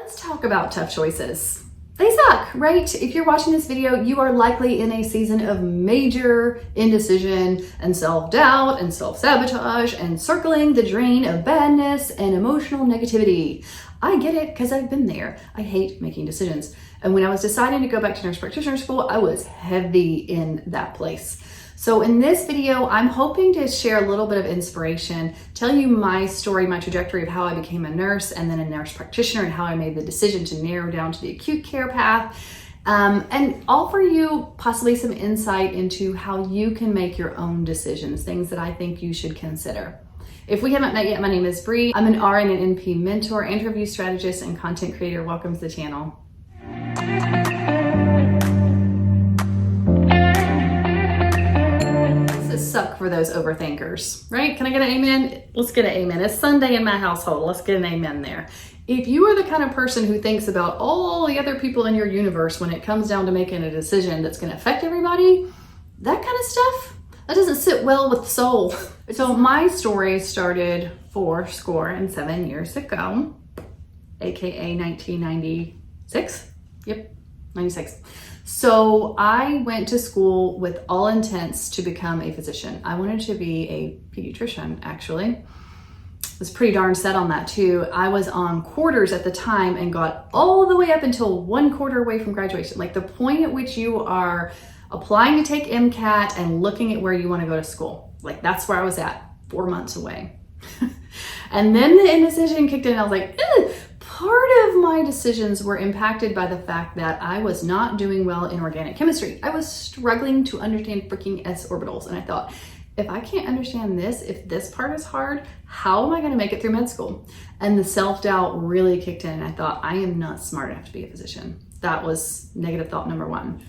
Let's talk about tough choices. They suck, right? If you're watching this video, you are likely in a season of major indecision and self-doubt and self-sabotage and circling the drain of badness and emotional negativity. I get it because I've been there. I hate making decisions. And when I was deciding to go back to nurse practitioner school, I was heavy in that place. So in this video, I'm hoping to share a little bit of inspiration, tell you my story, my trajectory of how I became a nurse and then a nurse practitioner and how I made the decision to narrow down to the acute care path, and offer you possibly some insight into how you can make your own decisions, things that I think you should consider. If we haven't met yet, my name is Bree. I'm an RN and NP mentor, interview strategist, and content creator. Welcome to the channel. Suck for those overthinkers, right? Can I get an amen? Let's get an amen. It's Sunday in my household. Let's get an amen there. If you are the kind of person who thinks about all the other people in your universe when it comes down to making a decision that's going to affect everybody, that kind of stuff, that doesn't sit well with the soul. So my story started 47 years ago, aka 1996. Yep, 96. So I went to school with all intents to become a physician. I wanted to be a pediatrician, actually. I was pretty darn set on that too. I was on quarters at the time and got all the way up until 1 quarter away from graduation. Like the point at which you are applying to take MCAT and looking at where you want to go to school. Like that's where I was at, 4 months away. And then the indecision kicked in and I was like, ugh. Part of my decisions were impacted by the fact that I was not doing well in organic chemistry. I was struggling to understand freaking s orbitals. And I thought, if I can't understand this, if this part is hard, how am I going to make it through med school? And the self-doubt really kicked in. And I thought, I am not smart enough to be a physician. That was negative thought number 1.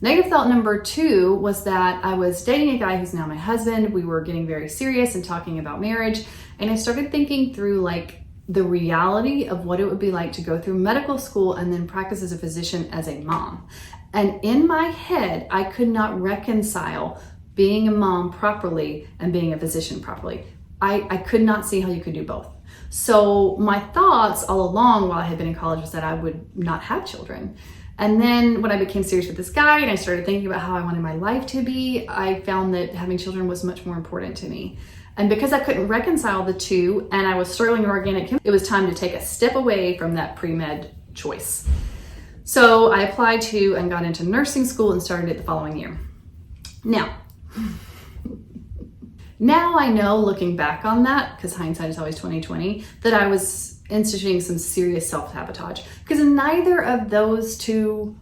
Negative thought number 2 was that I was dating a guy who's now my husband. We were getting very serious and talking about marriage. And I started thinking through like the reality of what it would be like to go through medical school and then practice as a physician as a mom. And in my head, I could not reconcile being a mom properly and being a physician properly. I could not see how you could do both. So my thoughts all along while I had been in college was that I would not have children. And then when I became serious with this guy and I started thinking about how I wanted my life to be, I found that having children was much more important to me. And because I couldn't reconcile the two and I was struggling in organic chem, it was time to take a step away from that pre-med choice. So I applied to and got into nursing school and started it the following year. Now I know, looking back on that, because hindsight is always 20/20, that I was instituting some serious self-sabotage, because neither of those two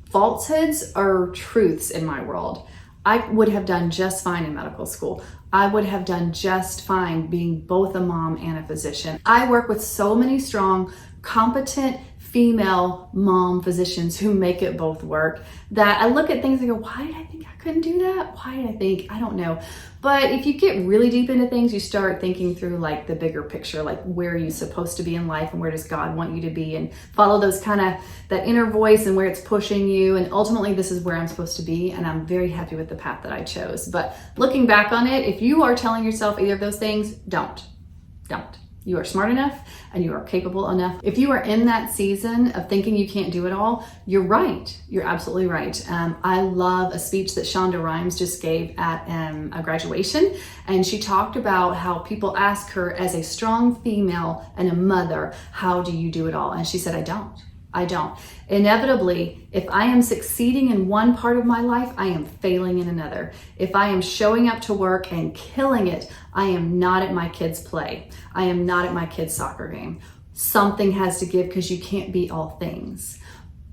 falsehoods are truths in my world. I would have done just fine in medical school. I would have done just fine being both a mom and a physician. I work with so many strong, competent female mom physicians who make it both work that I look at things and go, why did I think I couldn't do that? Why did I think? I don't know. But if you get really deep into things, you start thinking through like the bigger picture, like where are you supposed to be in life and where does God want you to be, and follow those kind of that inner voice and where it's pushing you. And ultimately this is where I'm supposed to be. And I'm very happy with the path that I chose. But looking back on it, if you are telling yourself either of those things, don't. You are smart enough and you are capable enough. If you are in that season of thinking you can't do it all, you're right. You're absolutely right. I love a speech that Shonda Rhimes just gave at a graduation. And she talked about how people ask her as a strong female and a mother, how do you do it all? And she said, I don't. Inevitably, if I am succeeding in one part of my life, I am failing in another. If I am showing up to work and killing it, I am not at my kids' play. I am not at my kids' soccer game. Something has to give because you can't be all things.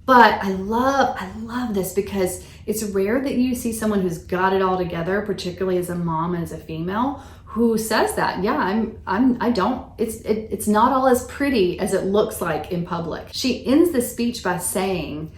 But I love this because it's rare that you see someone who's got it all together, particularly as a mom and as a female, who says that. Yeah, I don't. It's not all as pretty as it looks like in public. She ends the speech by saying,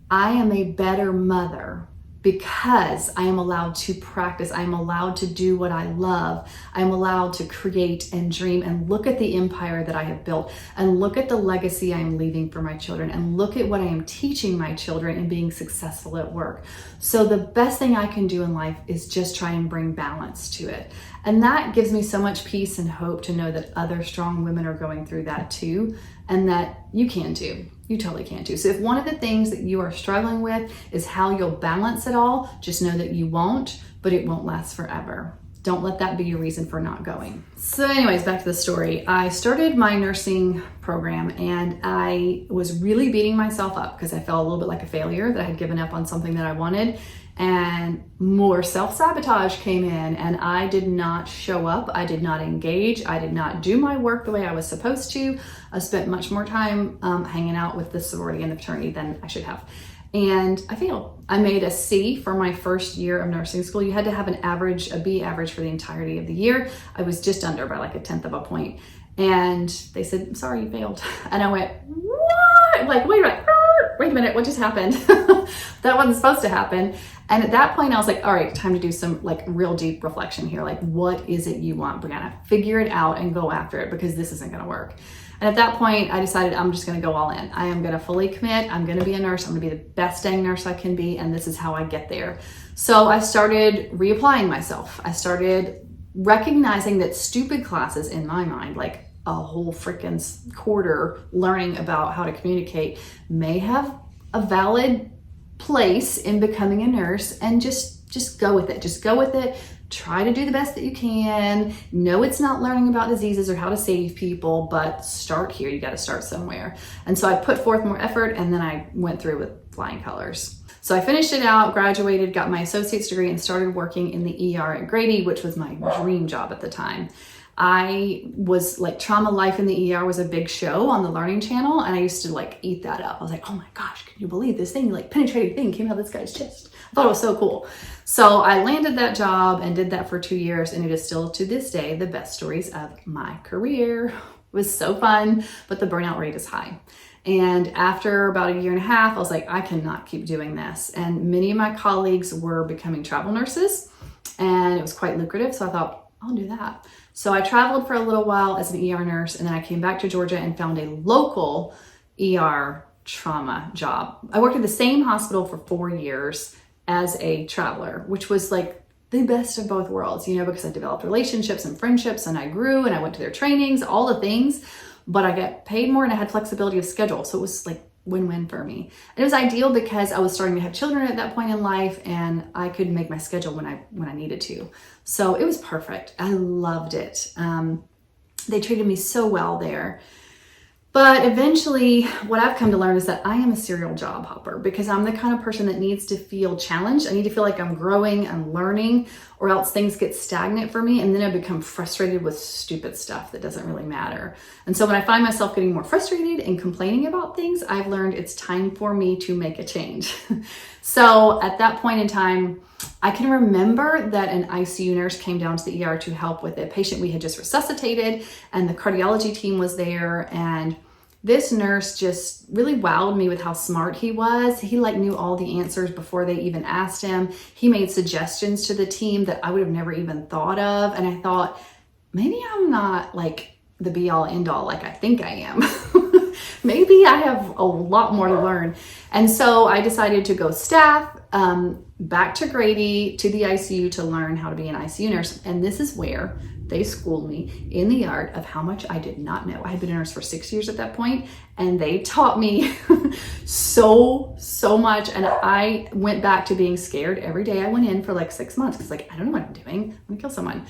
I am a better mother because I am allowed to practice. I am allowed to do what I love. I am allowed to create and dream and look at the empire that I have built and look at the legacy I am leaving for my children and look at what I am teaching my children and being successful at work. So the best thing I can do in life is just try and bring balance to it. And that gives me so much peace and hope to know that other strong women are going through that too, and that you can too. You totally can too. So if one of the things that you are struggling with is how you'll balance it all, just know that you won't, but it won't last forever. Don't let that be your reason for not going. So anyways, back to the story. I started my nursing program and I was really beating myself up because I felt a little bit like a failure, that I had given up on something that I wanted, and more self-sabotage came in and I did not show up. I did not engage. I did not do my work the way I was supposed to. I spent much more time hanging out with the sorority and the fraternity than I should have. And I failed. I made a C for my first year of nursing school. You had to have a B average for the entirety of the year. I was just under by like 1/10 of a point. And they said, sorry, you failed. And I went, what? Like, wait a minute, what just happened? That wasn't supposed to happen. And at that point I was like, all right, time to do some like real deep reflection here. Like, what is it you want, Brianna? Figure it out and go after it, because this isn't gonna work. And at that point, I decided I'm just gonna go all in. I am gonna fully commit. I'm gonna be a nurse. I'm gonna be the best dang nurse I can be, and this is how I get there. So I started reapplying myself. I started recognizing that stupid classes in my mind, like a whole freaking quarter learning about how to communicate, may have a valid place in becoming a nurse, and just go with it. Just go with it. Try to do the best that you can. No, it's not learning about diseases or how to save people, but start here. You got to start somewhere. And so I put forth more effort, and then I went through with flying colors. So I finished it out, graduated, got my associate's degree, and started working in the ER at Grady, which was my dream job at the time. I was like, Trauma Life in the ER was a big show on the Learning Channel, and I used to like eat that up. I was like, oh my gosh, can you believe this thing, like penetrating thing came out of this guy's chest? I thought it was so cool. So I landed that job and did that for 2 years, and it is still to this day the best stories of my career. It was so fun, but the burnout rate is high. And after about 1.5 years, I was like, I cannot keep doing this. And many of my colleagues were becoming travel nurses, and it was quite lucrative. So I thought, I'll do that. So I traveled for a little while as an ER nurse, and then I came back to Georgia and found a local ER trauma job. I worked at the same hospital for 4 years as a traveler, which was like the best of both worlds, you know, because I developed relationships and friendships, and I grew, and I went to their trainings, all the things, but I got paid more and I had flexibility of schedule. So it was like win-win for me. And it was ideal because I was starting to have children at that point in life, and I could make my schedule when I needed to. So it was perfect. I loved it. They treated me so well there. But eventually, what I've come to learn is that I am a serial job hopper, because I'm the kind of person that needs to feel challenged. I need to feel like I'm growing, I'm learning, or else things get stagnant for me, and then I become frustrated with stupid stuff that doesn't really matter. And so when I find myself getting more frustrated and complaining about things, I've learned it's time for me to make a change. So at that point in time, I can remember that an ICU nurse came down to the ER to help with a patient we had just resuscitated, and the cardiology team was there, and this nurse just really wowed me with how smart he was. He like knew all the answers before they even asked him. He made suggestions to the team that I would have never even thought of. And I thought, maybe I'm not like the be all end all like I think I am. Maybe I have a lot more to learn. And so I decided to go staff back to Grady to the ICU to learn how to be an ICU nurse. And this is where they schooled me in the art of how much I did not know. I had been a nurse for 6 years at that point, and they taught me so much. And I went back to being scared every day I went in for like 6 months, because like, I don't know what I'm doing. I'm gonna kill someone.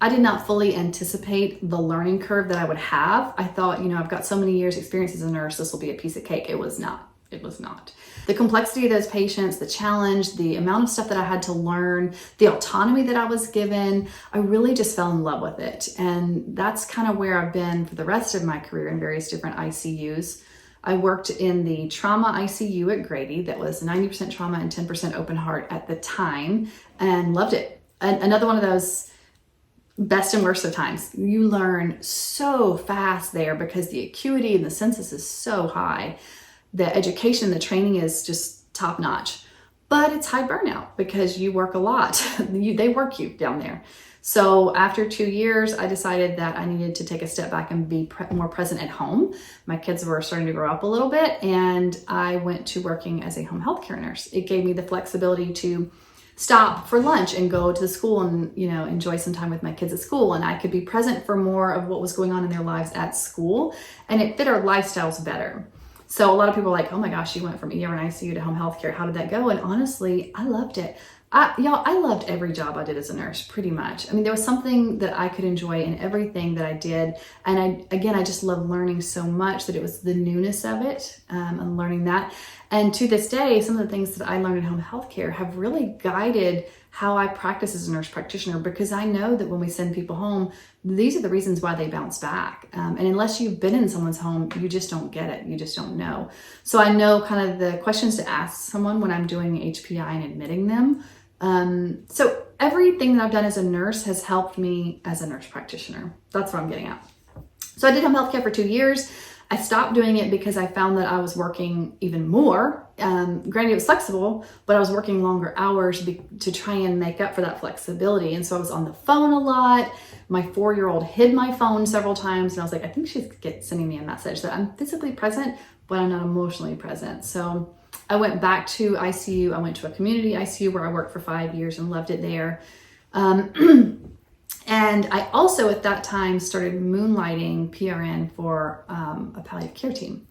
I did not fully anticipate the learning curve that I would have. I thought, you know, I've got so many years experience as a nurse, this will be a piece of cake. It was not. It was not. The complexity of those patients, the challenge, the amount of stuff that I had to learn, the autonomy that I was given, I really just fell in love with it. And that's kind of where I've been for the rest of my career in various different ICUs. I worked in the trauma ICU at Grady that was 90% trauma and 10% open heart at the time, and loved it. Another one of those best and worst of times. You learn so fast there because the acuity and the census is so high. The education, the training is just top notch, but it's high burnout because you work a lot. They work you down there. So after 2 years, I decided that I needed to take a step back and be more present at home. My kids were starting to grow up a little bit, and I went to working as a home health care nurse. It gave me the flexibility to stop for lunch and go to the school and, enjoy some time with my kids at school. And I could be present for more of what was going on in their lives at school. And it fit our lifestyles better. So a lot of people are like, oh my gosh, you went from ER and ICU to home health care. How did that go? And honestly, I loved it. I loved every job I did as a nurse, pretty much. I mean, there was something that I could enjoy in everything that I did. And I just love learning so much that it was the newness of it, and learning that. And to this day, some of the things that I learned in home health care have really guided how I practice as a nurse practitioner, because I know that when we send people home, these are the reasons why they bounce back. And unless you've been in someone's home, you just don't get it. You just don't know. So I know kind of the questions to ask someone when I'm doing HPI and admitting them. So everything that I've done as a nurse has helped me as a nurse practitioner. That's what I'm getting at. So I did home health care for 2 years. I stopped doing it because I found that I was working even more. Granted, it was flexible, but I was working longer hours to try and make up for that flexibility. And so I was on the phone a lot. My 4-year-old hid my phone several times. And I was like, I think she's sending me a message that I'm physically present, but I'm not emotionally present. So I went back to ICU. I went to a community ICU where I worked for 5 years and loved it there. And I also at that time started moonlighting PRN for a palliative care team.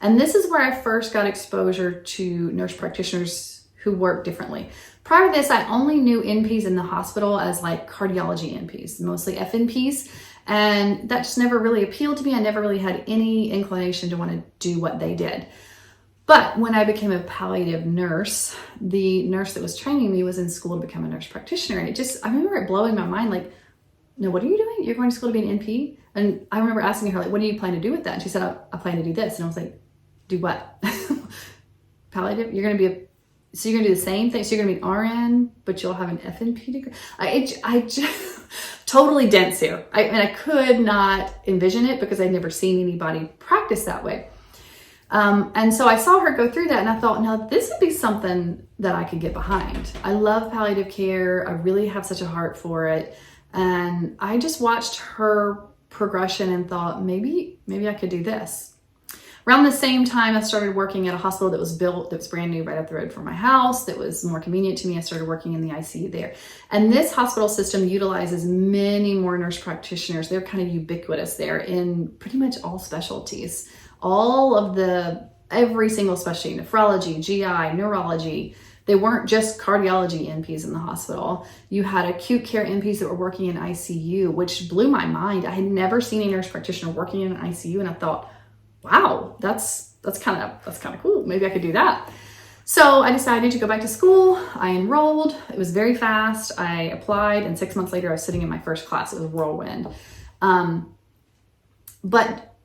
And this is where I first got exposure to nurse practitioners who work differently. Prior to this, I only knew NPs in the hospital as like cardiology NPs, mostly FNPs. And that just never really appealed to me. I never really had any inclination to want to do what they did. But when I became a palliative nurse, the nurse that was training me was in school to become a nurse practitioner. And I remember it blowing my mind, like, no, what are you doing? You're going to school to be an NP? And I remember asking her, like, what do you plan to do with that? And she said, I plan to do this. And I was like, do what? Palliative? You're going to be so you're going to do the same thing? So you're going to be an RN, but you'll have an FNP degree? I just totally dense here. I could not envision it because I'd never seen anybody practice that way. And so I saw her go through that and I thought, now this would be something that I could get behind. I love palliative care. I really have such a heart for it. And I just watched her progression and thought, maybe I could do this. Around the same time, I started working at a hospital that was built, that was brand new right up the road from my house, that was more convenient to me. I started working in the ICU there. And this hospital system utilizes many more nurse practitioners. They're kind of ubiquitous there in pretty much all specialties. Every single specialty, nephrology, GI, neurology. They weren't just cardiology NPs in the hospital. You had acute care NPs that were working in ICU, which blew my mind. I had never seen a nurse practitioner working in an ICU, and I thought, wow, that's kind of cool. Maybe I could do that. So I decided to go back to school. I enrolled. It was very fast. I applied, and 6 months later, I was sitting in my first class. It was a whirlwind. But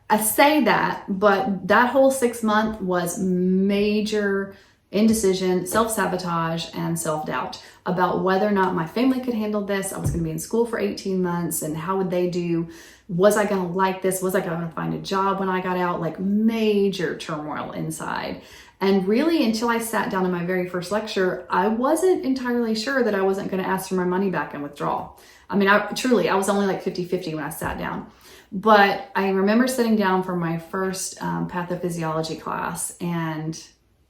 I say that, but that whole 6 month was major indecision, self-sabotage, and self-doubt about whether or not my family could handle this. I was going to be in school for 18 months, and how would they do? Was I going to like this? Was I going to find a job when I got out? Like major turmoil inside. And really, until I sat down in my very first lecture, I wasn't entirely sure that I wasn't going to ask for my money back and withdraw. I mean, I was only like 50-50 when I sat down. But I remember sitting down for my first pathophysiology class, and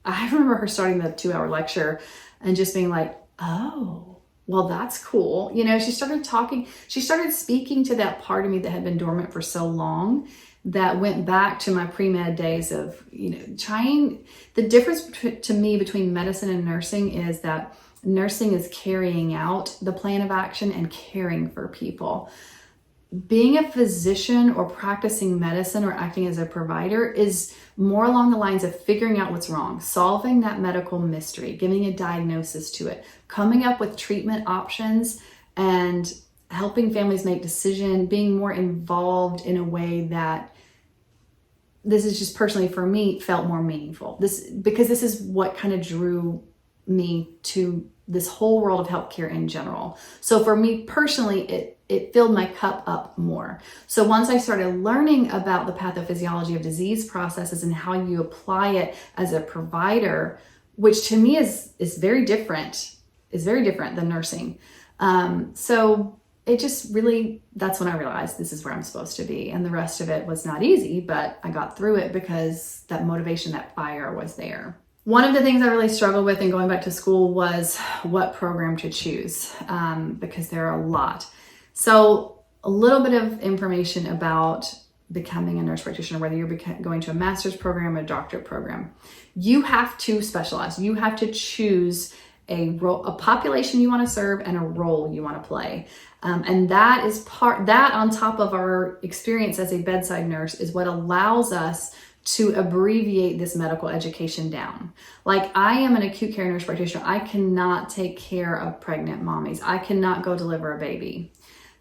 I remember her starting the 2-hour lecture and just being like, oh, well, that's cool. She started speaking to that part of me that had been dormant for so long, that went back to my pre-med days of, trying. The difference to me between medicine and nursing is that nursing is carrying out the plan of action and caring for people. Being a physician or practicing medicine or acting as a provider is more along the lines of figuring out what's wrong, solving that medical mystery, giving a diagnosis to it, coming up with treatment options, and helping families make decisions, being more involved in a way that, this is just personally for me, felt more meaningful. Because this is what kind of drew me to this whole world of healthcare in general. So for me personally, it filled my cup up more. So once I started learning about the pathophysiology of disease processes and how you apply it as a provider, which to me is very different than nursing. So it just really, that's when I realized this is where I'm supposed to be. And the rest of it was not easy, but I got through it because that motivation, that fire was there. One of the things I really struggled with in going back to school was what program to choose, because there are a lot. So a little bit of information about becoming a nurse practitioner, whether you're going to a master's program or a doctorate program. You have to specialize. You have to choose a population you want to serve and a role you want to play. And that is that on top of our experience as a bedside nurse is what allows us to abbreviate this medical education down. Like, I am an acute care nurse practitioner. I cannot take care of pregnant mommies. I cannot go deliver a baby.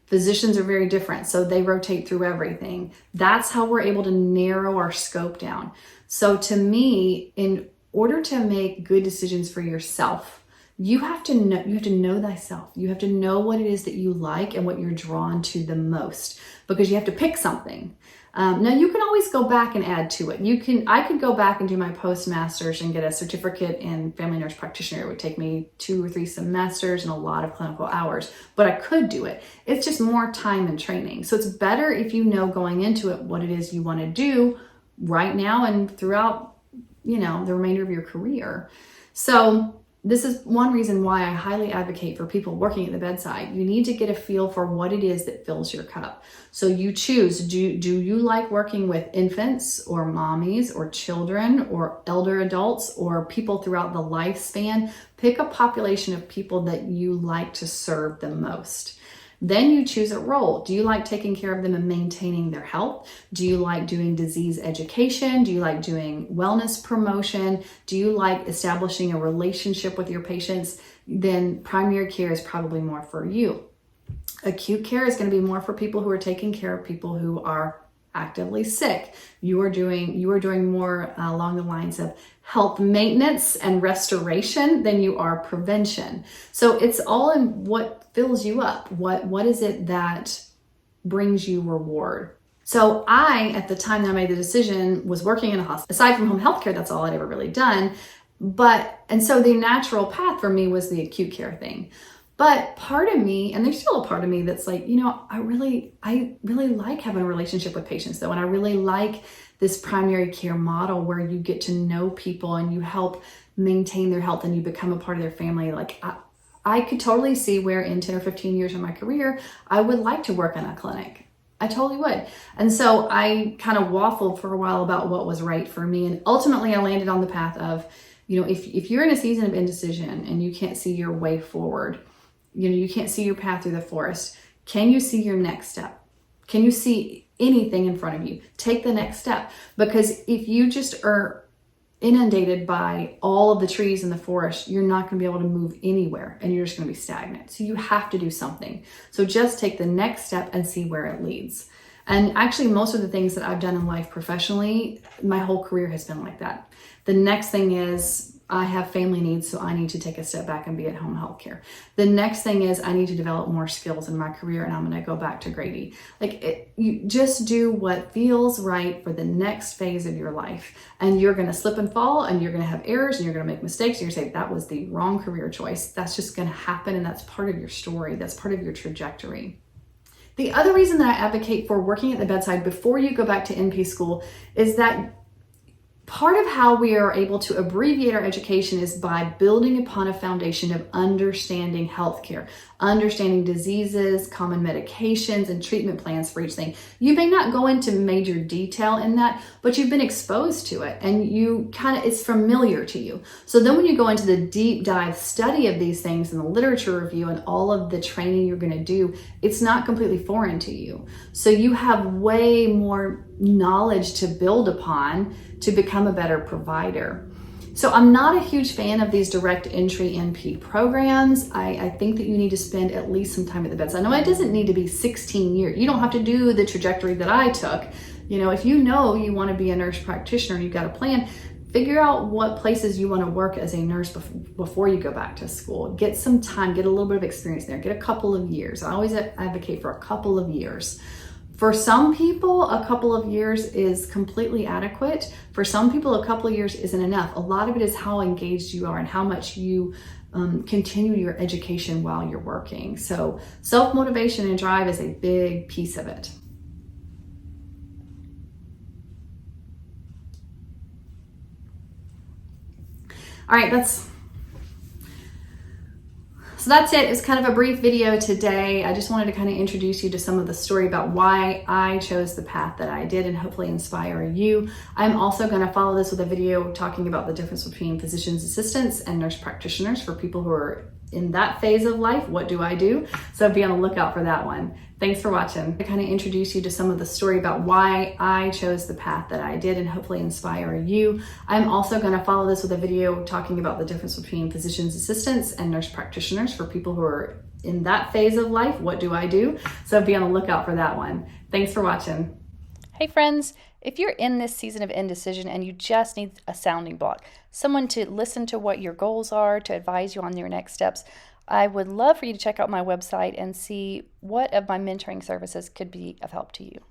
Physicians are very different, so they rotate through everything. That's how we're able to narrow our scope down. So to me, in order to make good decisions for yourself, you have to know thyself. You have to know what it is that you like and what you're drawn to the most, because you have to pick something. Now you can always go back and add to it. I could go back and do my postmasters and get a certificate in family nurse practitioner. It would take me 2 or 3 semesters and a lot of clinical hours, but I could do it. It's just more time and training. So it's better if you know going into it what it is you want to do right now and throughout, the remainder of your career. So this is one reason why I highly advocate for people working at the bedside. You need to get a feel for what it is that fills your cup. So you choose, do you like working with infants or mommies or children or elder adults or people throughout the lifespan? Pick a population of people that you like to serve the most. Then you choose a role. Do you like taking care of them and maintaining their health? Do you like doing disease education? Do you like doing wellness promotion? Do you like establishing a relationship with your patients? Then primary care is probably more for you. Acute care is going to be more for people who are taking care of people who are actively sick. You are doing more along the lines of health maintenance and restoration than you are prevention. So it's all in what fills you up. What is it that brings you reward? So I, at the time that I made the decision, was working in a hospital. Aside from home health care, that's all I'd ever really done. And so the natural path for me was the acute care thing. But part of me, and there's still a part of me that's like, I really like having a relationship with patients though. And I really like this primary care model where you get to know people and you help maintain their health and you become a part of their family. Like I could totally see where in 10 or 15 years of my career, I would like to work in a clinic. I totally would. And so I kind of waffled for a while about what was right for me. And ultimately I landed on the path of, if you're in a season of indecision and you can't see your way forward, you can't see your path through the forest. Can you see your next step? Can you see anything in front of you? Take the next step. Because if you just are inundated by all of the trees in the forest, you're not going to be able to move anywhere and you're just going to be stagnant. So you have to do something. So just take the next step and see where it leads. And actually, most of the things that I've done in life professionally, my whole career has been like that. The next thing is I have family needs, so I need to take a step back and be at home healthcare. The next thing is I need to develop more skills in my career and I'm going to go back to Grady. You just do what feels right for the next phase of your life. And you're going to slip and fall and you're going to have errors and you're going to make mistakes. And you're going to say, that was the wrong career choice. That's just going to happen. And that's part of your story. That's part of your trajectory. The other reason that I advocate for working at the bedside before you go back to NP school is that part of how we are able to abbreviate our education is by building upon a foundation of understanding healthcare, understanding diseases, common medications, and treatment plans for each thing. You may not go into major detail in that, but you've been exposed to it and it's familiar to you. So then when you go into the deep dive study of these things and the literature review and all of the training you're going to do, it's not completely foreign to you. So you have way more knowledge to build upon to become a better provider. So I'm not a huge fan of these direct entry NP programs. I think that you need to spend at least some time at the bedside. I know it doesn't need to be 16 years. You don't have to do the trajectory that I took. If you want to be a nurse practitioner and you've got a plan, figure out what places you want to work as a nurse before you go back to school. Get some time, get a little bit of experience there, get a couple of years. I always advocate for a couple of years. For some people, a couple of years is completely adequate. For some people, a couple of years isn't enough. A lot of it is how engaged you are and how much you continue your education while you're working. So self-motivation and drive is a big piece of it. All right, so that's it. It's kind of a brief video today. I just wanted to kind of introduce you to some of the story about why I chose the path that I did and hopefully inspire you. I'm also going to follow this with a video talking about the difference between physician's assistants and nurse practitioners for people who are in that phase of life. What do I do? So be on the lookout for that one. Thanks for watching. I kind of introduce you to some of the story about why I chose the path that I did and hopefully inspire you. I'm also going to follow this with a video talking about the difference between physician's assistants and nurse practitioners for people who are in that phase of life. What do I do? So be on the lookout for that one. Thanks for watching. Hey friends, if you're in this season of indecision and you just need a sounding block, someone to listen to what your goals are, to advise you on your next steps, I would love for you to check out my website and see what of my mentoring services could be of help to you.